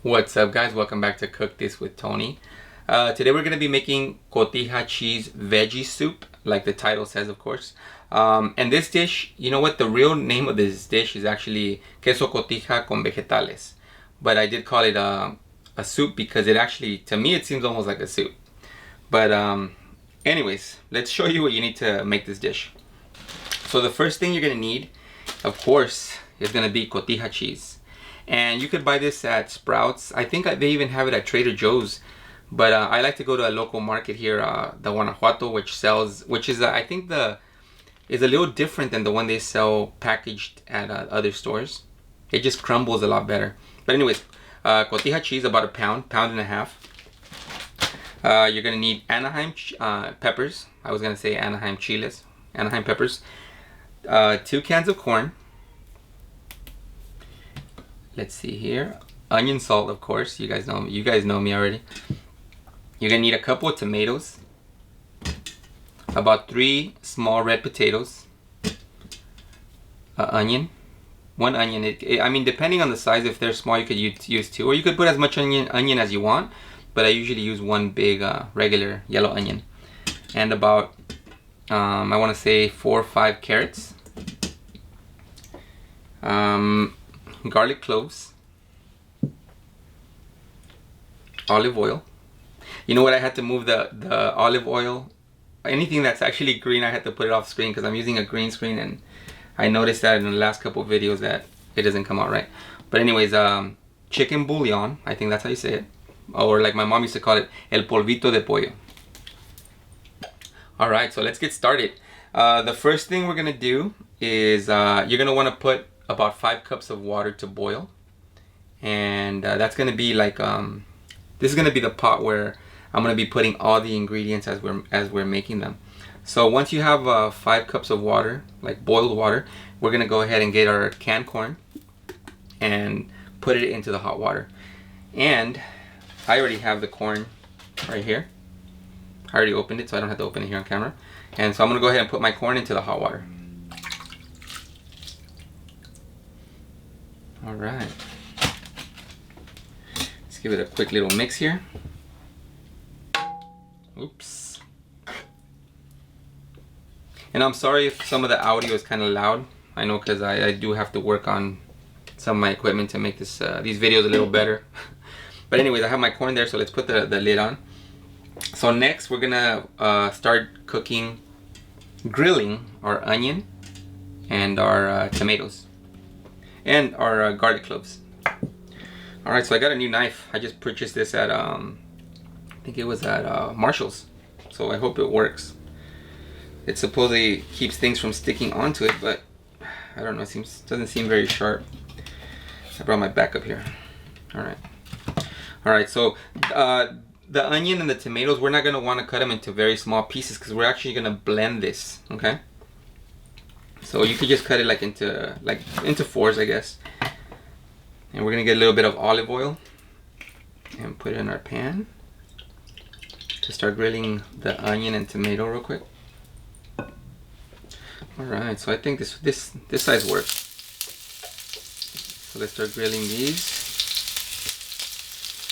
What's up, guys? Welcome back to Cook This with Tony. Today we're going to be making Cotija Cheese Veggie Soup, like the title says, of course. And this dish, you know what? The real name of this dish is actually queso cotija con vegetales. But I did call it a soup because it actually, to me, it seems almost like a soup. But anyways, let's show you what you need to make this dish. So the first thing you're going to need, of course, is going to be cotija cheese. And you could buy this at Sprouts. I think they even have it at Trader Joe's. But I like to go to a local market here, the Guanajuato, which is I think is a little different than the one they sell packaged at other stores. It just crumbles a lot better. But anyways, cotija cheese, about a pound and a half. You're gonna need Anaheim peppers. I was gonna say Anaheim chiles, Anaheim peppers. 2 cans of corn. Let's see here. Onion salt, of course. You guys know me already. You're gonna need a couple of tomatoes. About 3 small red potatoes. Onion. 1 onion. I mean, depending on the size, if they're small, you could use 2, or you could put as much onion as you want. But I usually use 1 big regular yellow onion, and about I want to say 4 or 5 carrots. Garlic cloves, olive oil. You know what? I had to move the olive oil. Anything that's actually green, I had to put it off screen because I'm using a green screen, and I noticed that in the last couple of videos that it doesn't come out right. But anyways, chicken bouillon. I think that's how you say it, or like my mom used to call it, el polvito de pollo. All right, so let's get started. The first thing we're gonna do is you're gonna want to put about 5 cups of water to boil, and that's gonna be like this is gonna be the pot where I'm gonna be putting all the ingredients as we're making them. So once you have 5 cups of water, like boiled water, we're gonna go ahead and get our canned corn and put it into the hot water. And I already have the corn right here. I already opened it, so I don't have to open it here on camera. And so I'm gonna go ahead and put my corn into the hot water. All right, let's give it a quick little mix here. Oops. And I'm sorry if some of the audio is kind of loud. I know, because I do have to work on some of my equipment to make these videos a little better. But anyways, I have my corn there, so let's put the lid on. So next we're gonna start grilling our onion and our tomatoes and our garlic cloves. Alright, so I got a new knife. I just purchased this at I think it was at Marshall's, so I hope it works. It supposedly keeps things from sticking onto it, but I don't know, doesn't seem very sharp. I brought my backup here. Alright, so the onion and the tomatoes, we're not going to want to cut them into very small pieces because we're actually going to blend this, okay? So you could just cut it into 4s, I guess. And we're going to get a little bit of olive oil and put it in our pan to start grilling the onion and tomato real quick. Alright, so I think this size works. So let's start grilling these.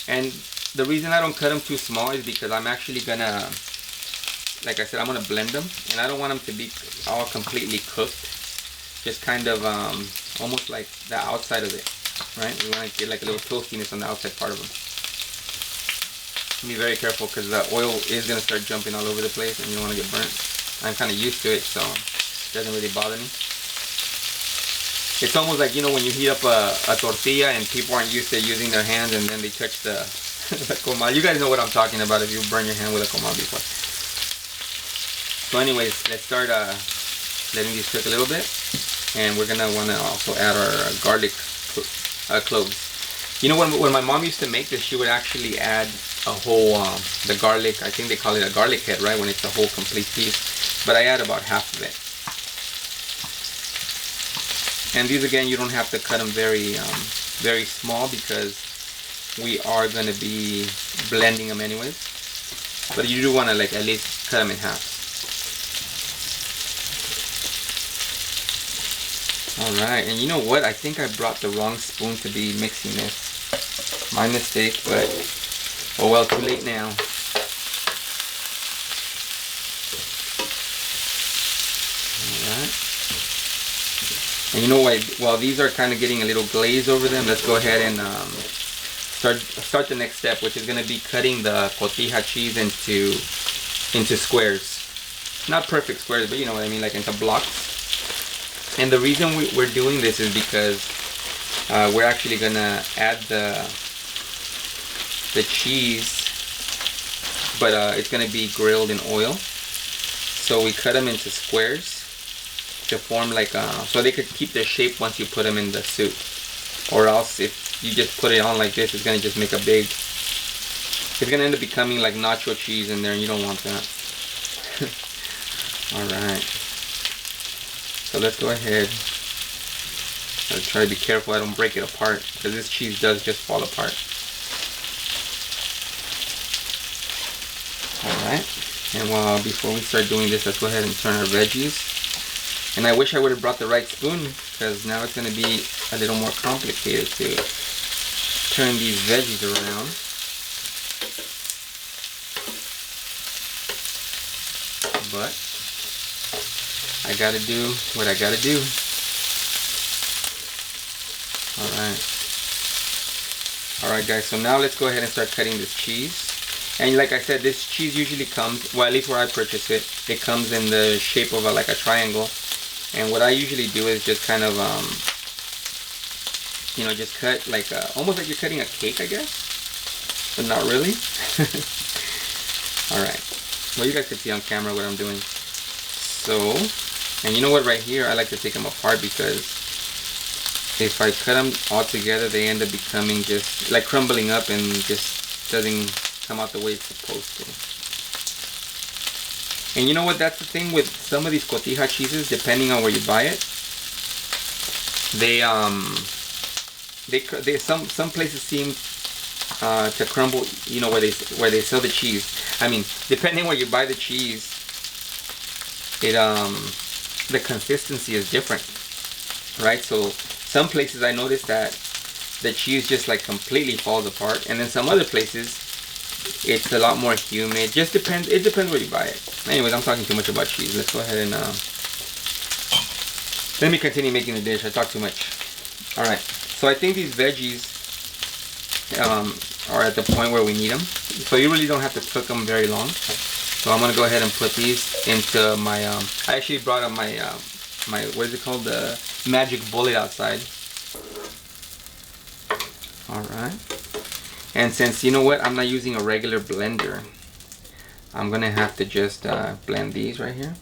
And the reason I don't cut them too small is because I'm actually gonna, like I said, I'm gonna blend them, and I don't want them to be all completely cooked. Just kind of almost like the outside of it, right? We want to get like a little toastiness on the outside part of them. Be very careful because the oil is gonna start jumping all over the place, and you don't want to get burnt. I'm kind of used to it, so it doesn't really bother me. It's almost like, you know, when you heat up a tortilla and people aren't used to using their hands, and then they touch the comal. You guys know what I'm talking about if you burn your hand with a comal before. So anyways, let's start letting these cook a little bit, and we're gonna want to also add our garlic cloves. You know, when my mom used to make this, she would actually add a whole the garlic. I think they call it a garlic head, right? When it's a whole complete piece. But I add about half of it. And these, again, you don't have to cut them very small because we are going to be blending them anyways. But you do want to like at least cut them in half. Alright, and you know what? I think I brought the wrong spoon to be mixing this. My mistake, but oh well, too late now. Alright. And you know what, while these are kind of getting a little glaze over them, let's go ahead and start the next step, which is going to be cutting the cotija cheese into squares. Not perfect squares, but you know what I mean, like into blocks. And the reason we're doing this is because we're actually going to add the cheese, but it's going to be grilled in oil. So we cut them into squares to form like so they could keep their shape once you put them in the soup. Or else if you just put it on like this, it's gonna just make a big, it's gonna end up becoming like nacho cheese in there, and you don't want that. Alright, so let's go ahead. I'll try to be careful I don't break it apart, because this cheese does just fall apart. Alright, and before we start doing this, let's go ahead and turn our veggies. And I wish I would have brought the right spoon, because now it's going to be a little more complicated to turn these veggies around. But I got to do what I got to do. Alright guys, so now let's go ahead and start cutting this cheese. And like I said, this cheese usually comes, well at least where I purchase it, it comes in the shape of like a triangle. And what I usually do is just kind of, you know, just cut like, almost like you're cutting a cake, I guess. But not really. Alright. Well, you guys can see on camera what I'm doing. So, and you know what, right here, I like to take them apart, because if I cut them all together, they end up becoming just, like crumbling up, and just doesn't come out the way it's supposed to. And you know what, that's the thing with some of these cotija cheeses, depending on where you buy it, some places seem to crumble, you know, where they sell the cheese. I mean, depending where you buy the cheese, it the consistency is different, right? So some places I noticed that the cheese just like completely falls apart, and then some other places it's a lot more humid. Just depends. It depends where you buy it. Anyways, I'm talking too much about cheese. Let's go ahead and let me continue making the dish. I talk too much. All right. So I think these veggies are at the point where we need them. So you really don't have to cook them very long. So I'm gonna go ahead and put these into my. I actually brought up my my, what is it called, the magic bullet outside. All right. And since, you know what, I'm not using a regular blender, I'm gonna have to just blend these right here.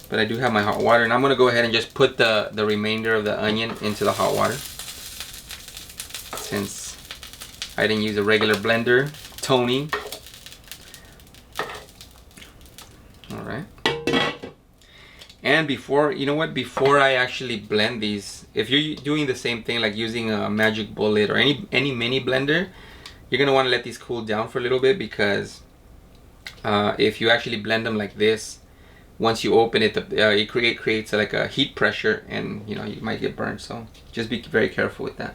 But I do have my hot water, and I'm gonna go ahead and just put the remainder of the onion into the hot water, since I didn't use a regular blender. Tony. Alright. And before, you know what, before I actually blend these, if you're doing the same thing, like using a magic bullet or any mini blender, you're gonna want to let these cool down for a little bit, because if you actually blend them like this, once you open it, it creates like a heat pressure, and you know, you might get burned. So just be very careful with that.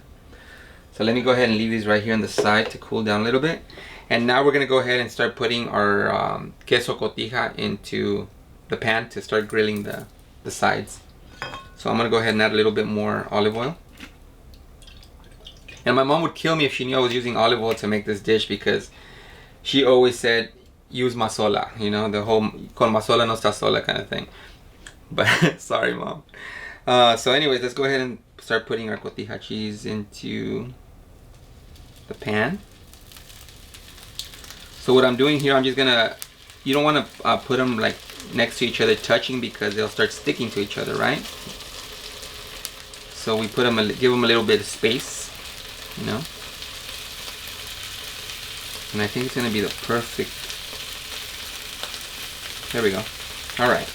So let me go ahead and leave these right here on the side to cool down a little bit. And now we're gonna go ahead and start putting our queso cotija into the pan to start grilling the sides. So I'm gonna go ahead and add a little bit more olive oil. And my mom would kill me if she knew I was using olive oil to make this dish, because she always said use masola, you know, the whole con masola no está sola kind of thing. But sorry, Mom. So anyways, let's go ahead and start putting our cotija cheese into the pan. So what I'm doing here, I'm just gonna, you don't want to put them like next to each other touching, because they'll start sticking to each other, right? So we put them, give them a little bit of space, you know. And I think it's gonna be the perfect. There we go. All right.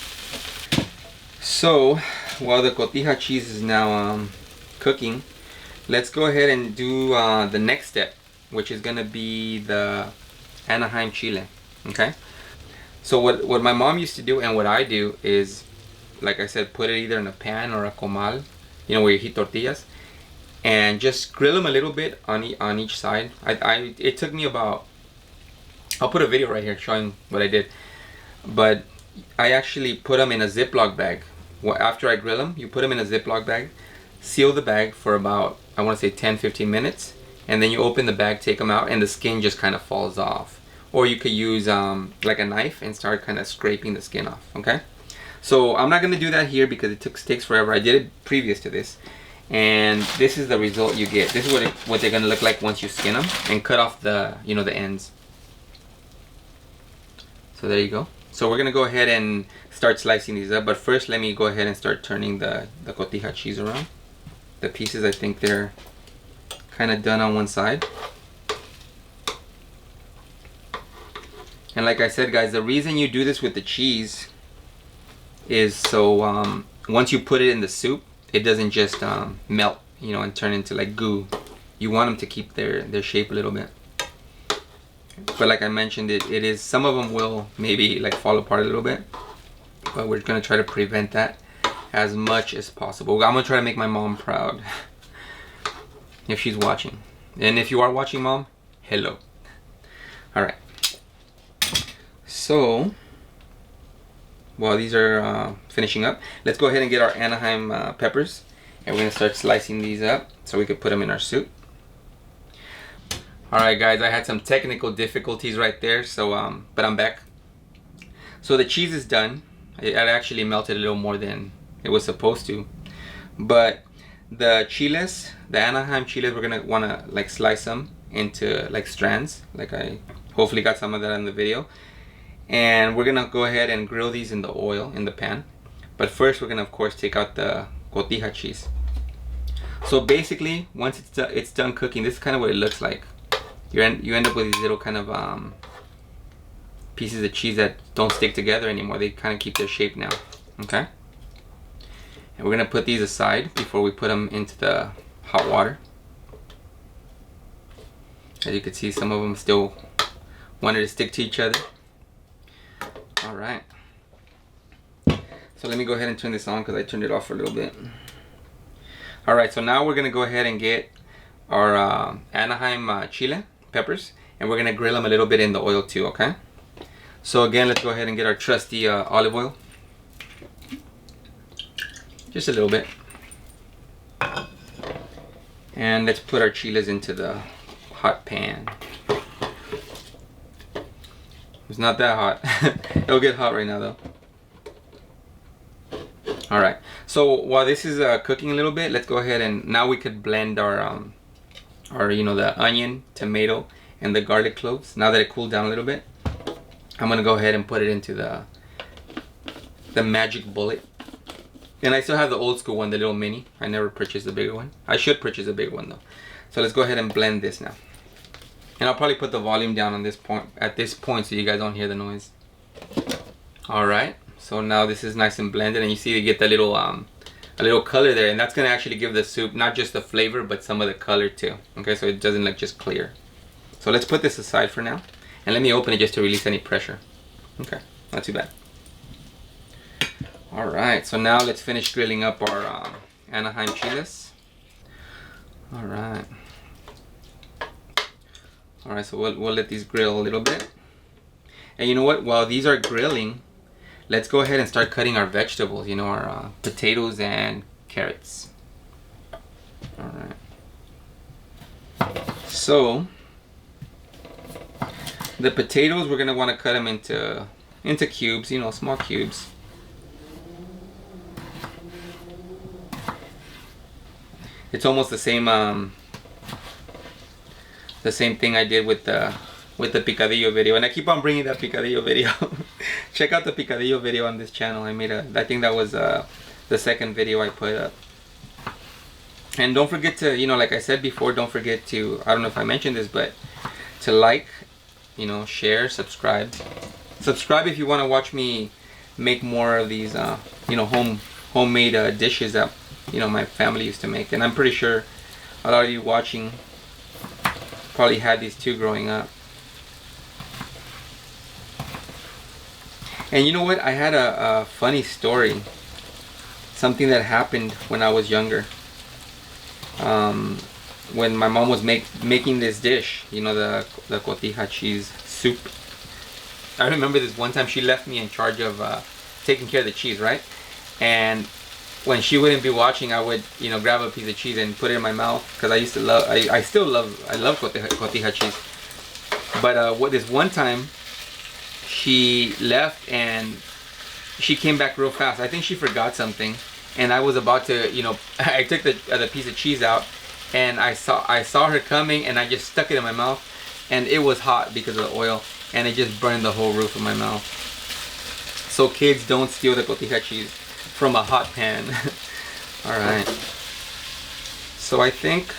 So while the cotija cheese is now cooking, let's go ahead and do the next step, which is gonna be the Anaheim chile. Okay. So what my mom used to do, and what I do, is, like I said, put it either in a pan or a comal, you know, where you heat tortillas, and just grill them a little bit on each side. It took me about, I'll put a video right here showing what I did, but I actually put them in a Ziploc bag. After I grill them, you put them in a Ziploc bag, seal the bag for about, I want to say 10-15 minutes, and then you open the bag, take them out, and the skin just kind of falls off. Or you could use like a knife and start kind of scraping the skin off, okay? So I'm not going to do that here because it takes forever. I did it previous to this. And this is the result you get. This is what they're going to look like once you skin them and cut off the, you know, the ends. So there you go. So we're going to go ahead and start slicing these up. But first, let me go ahead and start turning the cotija cheese around. The pieces, I think they're kind of done on one side. And like I said, guys, the reason you do this with the cheese is so once you put it in the soup, it doesn't just melt, you know, and turn into like goo. You want them to keep their shape a little bit. But like I mentioned, it is, some of them will maybe like fall apart a little bit, but we're gonna try to prevent that as much as possible. I'm gonna try to make my mom proud if she's watching. And if you are watching, Mom, hello. All right. So while these are finishing up, let's go ahead and get our Anaheim peppers, and we're gonna start slicing these up so we could put them in our soup. All right, guys, I had some technical difficulties right there, so but I'm back. So the cheese is done. It actually melted a little more than it was supposed to, but the chiles, the Anaheim chiles, we're gonna wanna like slice them into like strands, like I hopefully got some of that in the video. And we're gonna go ahead and grill these in the oil in the pan. But first, we're gonna of course take out the cotija cheese. So basically, once it's done cooking, this is kind of what it looks like. You end up with these little kind of pieces of cheese that don't stick together anymore. They kind of keep their shape now. Okay. And we're gonna put these aside before we put them into the hot water. As you can see, some of them still wanted to stick to each other. All right, so let me go ahead and turn this on because I turned it off for a little bit. All right, so now we're gonna go ahead and get our Anaheim chile peppers, and we're gonna grill them a little bit in the oil too, okay? So again, let's go ahead and get our trusty olive oil. Just a little bit. And let's put our chiles into the hot pan. It's not that hot. It'll get hot right now though. All right, so while this is cooking a little bit, let's go ahead and now we could blend our you know, the onion, tomato, and the garlic cloves. Now that it cooled down a little bit, I'm gonna go ahead and put it into the magic bullet. And I still have the old school one, the little mini. I never purchased the bigger one. I should purchase a bigger one though. So let's go ahead and blend this now. And I'll probably put the volume down on this point, at this point, so you guys don't hear the noise. All right, so now this is nice and blended, and you see you get the little a little color there, and that's gonna actually give the soup not just the flavor, but some of the color too. Okay, so it doesn't look just clear. So let's put this aside for now, and let me open it just to release any pressure. Okay, not too bad. All right, so now let's finish grilling up our Anaheim chiles. All right. All right, so we'll let these grill a little bit. And you know what? While these are grilling, let's go ahead and start cutting our vegetables. You know, our potatoes and carrots. All right. So the potatoes, we're gonna want to cut them into cubes. You know, small cubes. It's almost the same thing I did with the picadillo video, and I keep on bringing that picadillo video. Check out the picadillo video on this channel. I think that was the second video I put up. And don't forget to, you know, like I said before, don't forget to, I don't know if I mentioned this, but to like, you know, share, subscribe if you want to watch me make more of these you know, homemade dishes that, you know, my family used to make. And I'm pretty sure a lot of you watching probably had these too growing up. And you know what? I had a funny story. Something that happened when I was younger. when my mom was making this dish, you know, the Cotija cheese soup. I remember this one time she left me in charge of taking care of the cheese, right? And when she wouldn't be watching, I would, you know, grab a piece of cheese and put it in my mouth, because I used to love, I still love, I love Cotija cheese. But what this one time, she left and she came back real fast. I think she forgot something, and I was about to, you know, I took the piece of cheese out, and I saw her coming, and I just stuck it in my mouth, and it was hot because of the oil, and it just burned the whole roof of my mouth. So kids, don't steal the Cotija cheese from a hot pan. All right. So I think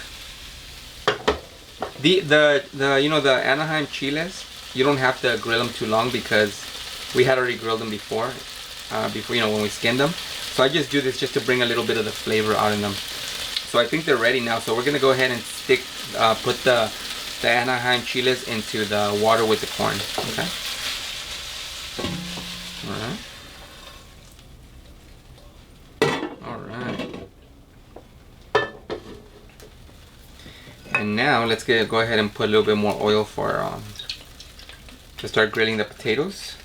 the you know, the Anaheim chiles, you don't have to grill them too long because we had already grilled them before, you know, when we skinned them. So I just do this just to bring a little bit of the flavor out in them. So I think they're ready now. So we're gonna go ahead and put the Anaheim chiles into the water with the corn. Okay. All right. And now let's go ahead and put a little bit more oil for to start grilling the potatoes.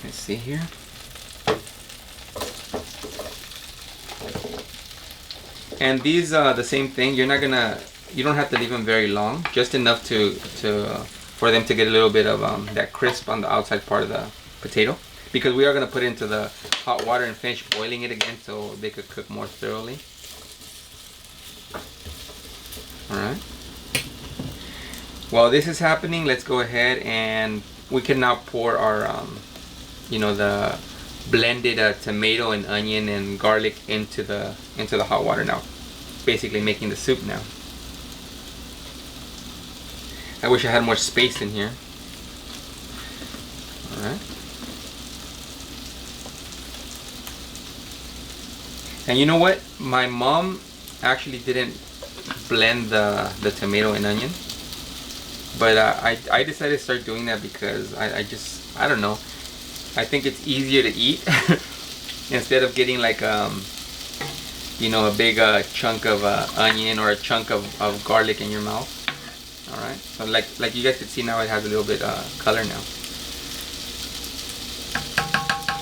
Let's see here. And these the same thing. You don't have to leave them very long, just enough for them to get a little bit of that crisp on the outside part of the potato, because we are going to put it into the hot water and finish boiling it again so they could cook more thoroughly. Alright. While this is happening, let's go ahead and we can now pour our you know, the blended tomato and onion and garlic into the hot water now. Basically making the soup now. I wish I had more space in here. Alright. And you know what? My mom actually didn't blend the tomato and onion. But I decided to start doing that because I don't know. I think it's easier to eat instead of getting like you know, a big chunk of onion or a chunk of garlic in your mouth. All right. So like you guys can see now, it has a little bit color now.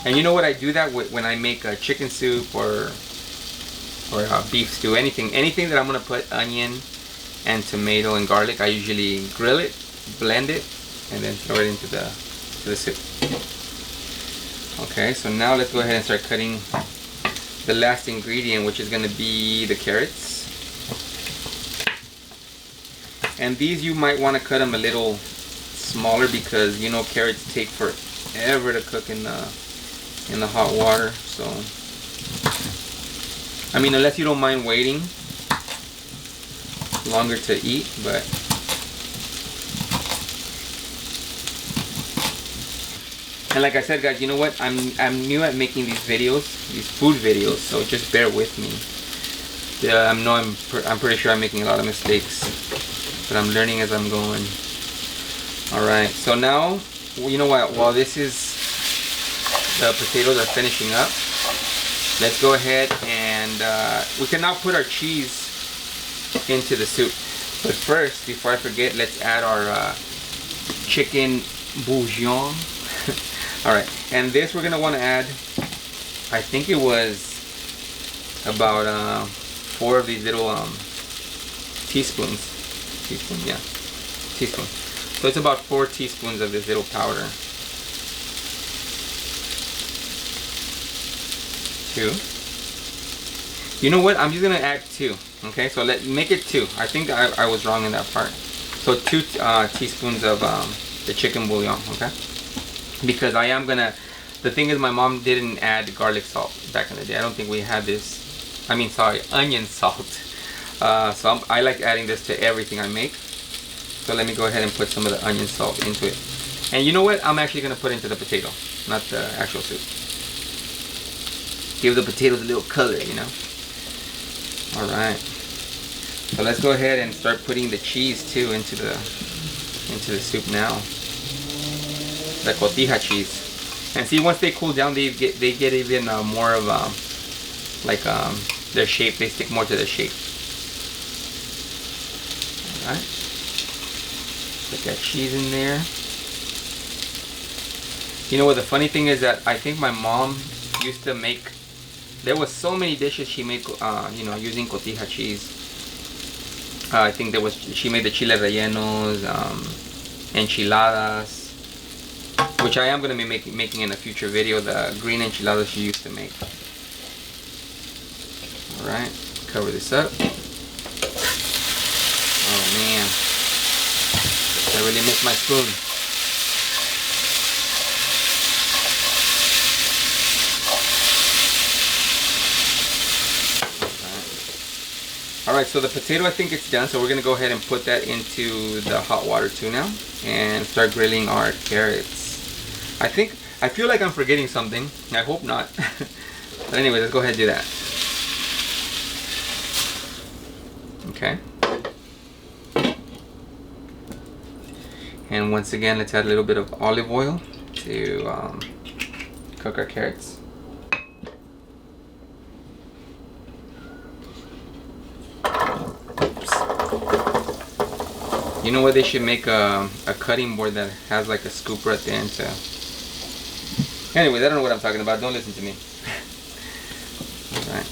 And you know what? I do that when I make a chicken soup or beef stew, anything that I'm gonna put onion and tomato and garlic. I usually grill it, blend it, and then throw it into the soup. Okay, so now let's go ahead and start cutting the last ingredient, which is going to be the carrots. And these you might want to cut them a little smaller because, you know, carrots take forever to cook in the hot water. So I mean, unless you don't mind waiting longer to eat, but and like I said, guys, you know what? I'm new at making these videos, these food videos, so just bear with me. I'm pretty sure I'm making a lot of mistakes, but I'm learning as I'm going. All right, so now, you know what? While the potatoes are finishing up, let's go ahead and we can now put our cheese into the soup. But first, before I forget, let's add our chicken bouillon. Alright, and this we're going to want to add, I think it was about 4 of these little teaspoons. So it's about 4 teaspoons of this little powder. 2. You know what? I'm just going to add 2. Okay, so make it 2. I think I was wrong in that part. So 2 teaspoons of the chicken bouillon, okay? Because I am gonna, the thing is, my mom didn't add garlic salt back in the day. I don't think we had this, onion salt. So I like adding this to everything I make. So let me go ahead and put some of the onion salt into it. And you know what? I'm actually gonna put into the potato, not the actual soup. Give the potatoes a little color, you know? Alright. So let's go ahead and start putting the cheese too into the soup now. The Cotija cheese. And see, once they cool down, they get even more of like their shape. They stick more to their shape. All right. Put that cheese in there. You know what the funny thing is that I think my mom used to make, there was so many dishes she made, you know, using cotija cheese. I think there was, she made the chile rellenos, enchiladas, which I am going to be making in a future video, the green enchiladas she used to make. Alright, cover this up. Oh man, I really miss my spoon. Alright, so the potato, I think it's done, so we're going to go ahead and put that into the hot water too now and start grilling our carrots. I feel like I'm forgetting something. I hope not. But anyway, let's go ahead and do that. Okay. And once again, let's add a little bit of olive oil to cook our carrots. You know what, they should make a cutting board that has like a scooper at the end to... Anyways, I don't know what I'm talking about. Don't listen to me. Alright.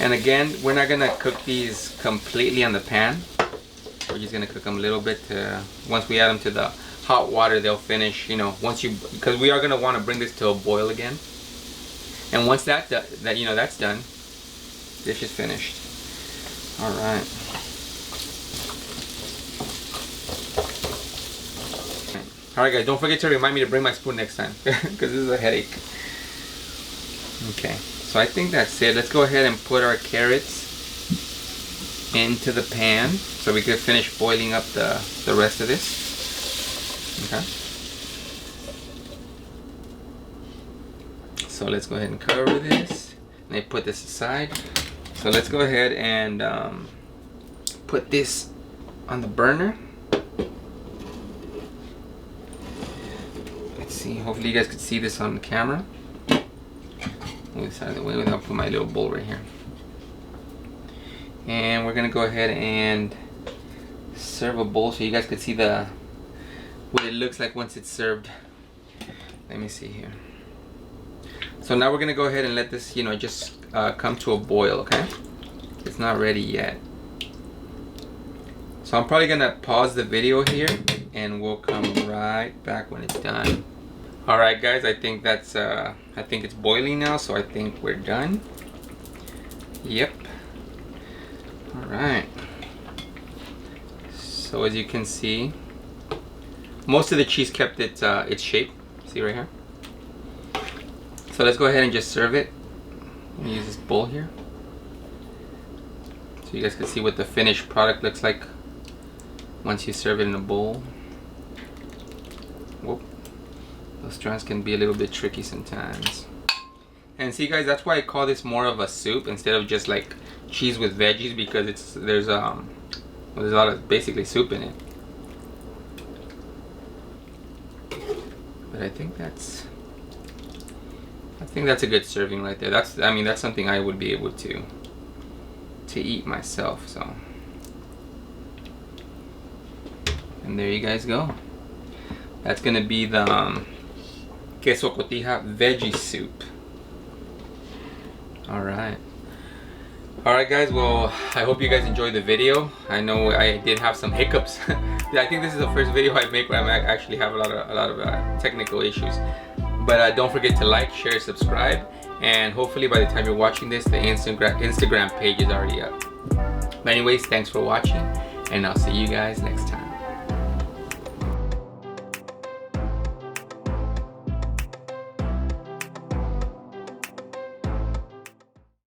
And again, we're not going to cook these completely on the pan. We're just going to cook them a little bit. Once we add them to the hot water, they'll finish, you know, once you... Because we are going to want to bring this to a boil again. And once that's done, dish is finished. Alright. Alright guys, don't forget to remind me to bring my spoon next time, because this is a headache. Okay, so I think that's it. Let's go ahead and put our carrots into the pan so we can finish boiling up the rest of this. Okay. So let's go ahead and cover this. And then put this aside. So let's go ahead and put this on the burner. Let's see, hopefully you guys could see this on the camera. Move this out of the way. I'll put my little bowl right here. And we're gonna go ahead and serve a bowl so you guys could see what it looks like once it's served. Let me see here. So now we're gonna go ahead and let this, you know, just come to a boil, okay? It's not ready yet. So I'm probably gonna pause the video here and we'll come right back when it's done. Alright guys, I think that's I think it's boiling now, so I think we're done. Yep. Alright. So as you can see, most of the cheese kept its shape. See right here? So let's go ahead and just serve it. I'm gonna use this bowl here so you guys can see what the finished product looks like once you serve it in a bowl. Whoop. Those strands can be a little bit tricky sometimes. And see guys, that's why I call this more of a soup instead of just like cheese with veggies, because there's a lot of basically soup in it. But I think that's a good serving right there. That's something I would be able to eat myself. So, and there you guys go. That's gonna be the queso cotija veggie soup. Alright guys, well, I hope you guys enjoyed the video. I know I did have some hiccups. I think this is the first video I make where I actually have a lot of technical issues. But don't forget to like, share, subscribe, and hopefully by the time you're watching this, the Instagram page is already up. But anyways, thanks for watching, and I'll see you guys next time.